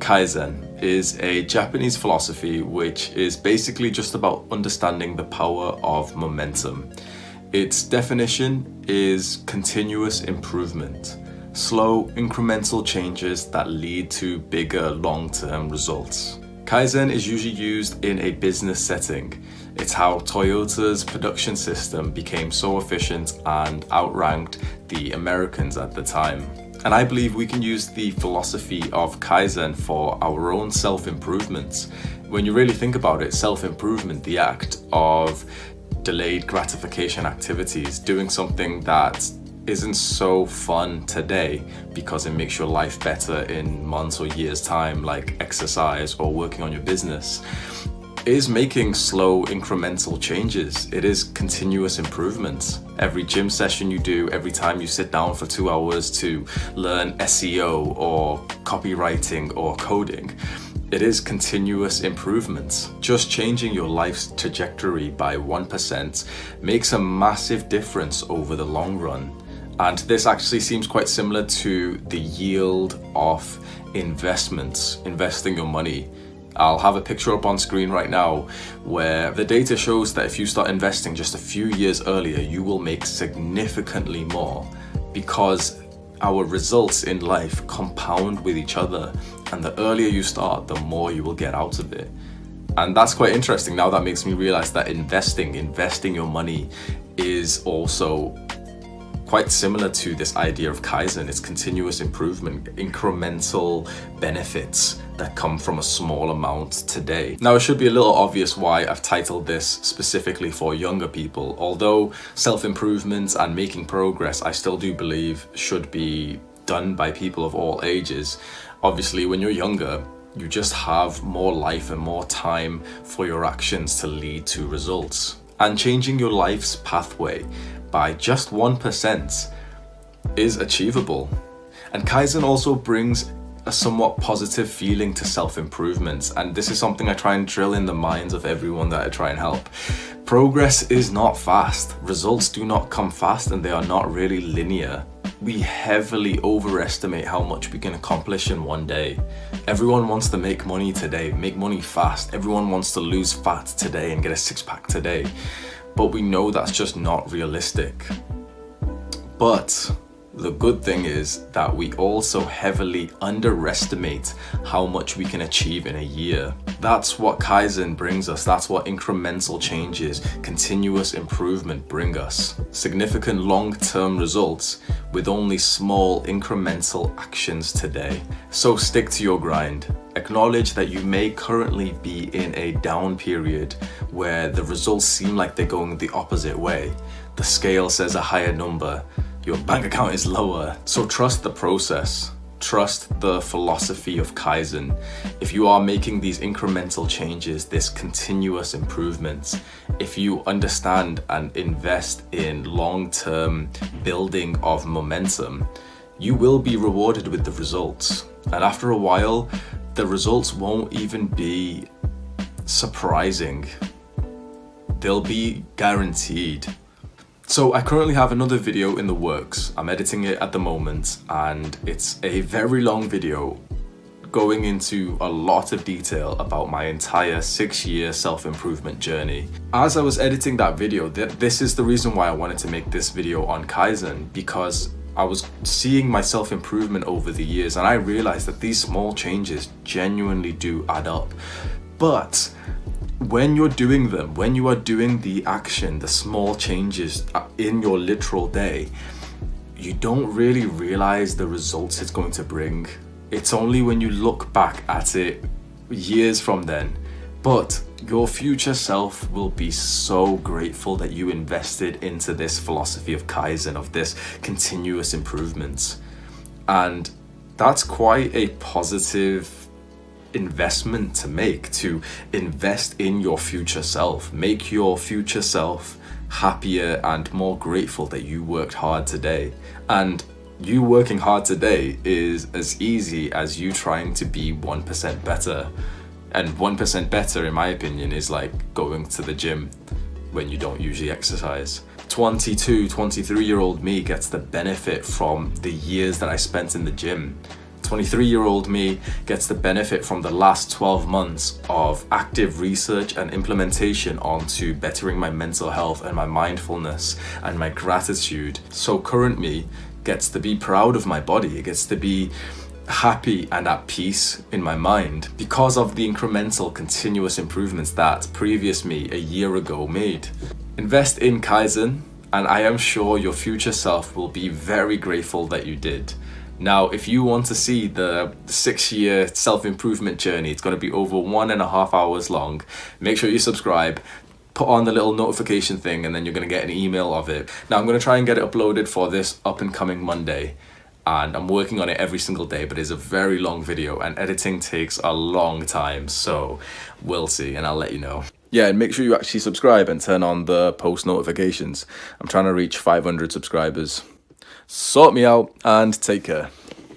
Kaizen is a Japanese philosophy which is basically just about understanding the power of momentum. Its definition is continuous improvement, slow incremental changes that lead to bigger long-term results. Kaizen is usually used in a business setting. It's how Toyota's production system became so efficient and outranked the Americans at the time. And I believe we can use the philosophy of Kaizen for our own self-improvement. When you really think about it, self-improvement, the act of delayed gratification activities, doing something that isn't so fun today because it makes your life better in months or years' time, like exercise or working on your business, is making slow incremental changes. It is continuous improvement. Every gym session you do, every time you sit down for 2 hours to learn SEO or copywriting or coding, it is continuous improvement. Just changing your life's trajectory by 1% makes a massive difference over the long run. And this actually seems quite similar to the yield of investments, investing your money. I'll have a picture up on screen right now where the data shows that if you start investing just a few years earlier, you will make significantly more because our results in life compound with each other. And the earlier you start, the more you will get out of it. And that's quite interesting. Now that makes me realize that investing your money is also quite similar to this idea of Kaizen. It's continuous improvement, incremental benefits that come from a small amount today. Now, it should be a little obvious why I've titled this specifically for younger people. Although self-improvement and making progress, I still do believe should be done by people of all ages. Obviously, when you're younger, you just have more life and more time for your actions to lead to results. And changing your life's pathway by just 1% is achievable. And Kaizen also brings a somewhat positive feeling to self-improvement. And this is something I try and drill in the minds of everyone that I try and help. Progress is not fast. Results do not come fast, and they are not really linear. We heavily overestimate how much we can accomplish in one day. Everyone wants to make money today, make money fast. Everyone wants to lose fat today and get a six-pack today. But we know that's just not realistic. But the good thing is that we also heavily underestimate how much we can achieve in a year. That's what Kaizen brings us. That's what incremental changes, continuous improvement bring us. Significant long-term results with only small incremental actions today. So stick to your grind. Acknowledge that you may currently be in a down period where the results seem like they're going the opposite way. The scale says a higher number. Your bank account is lower. So trust the process. Trust the philosophy of Kaizen. If you are making these incremental changes, this continuous improvement, if you understand and invest in long-term building of momentum, you will be rewarded with the results. And after a while, the results won't even be surprising. They'll be guaranteed. So I currently have another video in the works. I'm editing it at the moment, and it's a very long video going into a lot of detail about my entire 6-year self-improvement journey. As I was editing that video, this is the reason why I wanted to make this video on Kaizen, because I was seeing my self-improvement over the years, and I realized that these small changes genuinely do add up. But when you're doing them, when you are doing the action, the small changes in your literal day, you don't really realize the results it's going to bring. It's only when you look back at it years from then. But your future self will be so grateful that you invested into this philosophy of Kaizen, of this continuous improvement. And that's quite a positive investment to make, to invest in your future self. Make your future self happier and more grateful that you worked hard today. And you working hard today is as easy as you trying to be 1% better. And 1% better, in my opinion, is like going to the gym when you don't usually exercise. 23-year-old me gets the benefit from the years that I spent in the gym. 23-year-old me gets the benefit from the last 12 months of active research and implementation onto bettering my mental health and my mindfulness and my gratitude. So current me gets to be proud of my body. It gets to be happy and at peace in my mind because of the incremental continuous improvements that previous me a year ago made. Invest in Kaizen, and I am sure your future self will be very grateful that you did. Now, if you want to see the 6-year self-improvement journey, it's going to be over 1.5 hours long. Make sure you subscribe, put on the little notification thing, and then you're going to get an email of it. Now, I'm going to try and get it uploaded for this up and coming Monday. And I'm working on it every single day, but it's a very long video and editing takes a long time. So we'll see, and I'll let you know. Yeah, and make sure you actually subscribe and turn on the post notifications. I'm trying to reach 500 subscribers. Sort me out and take care.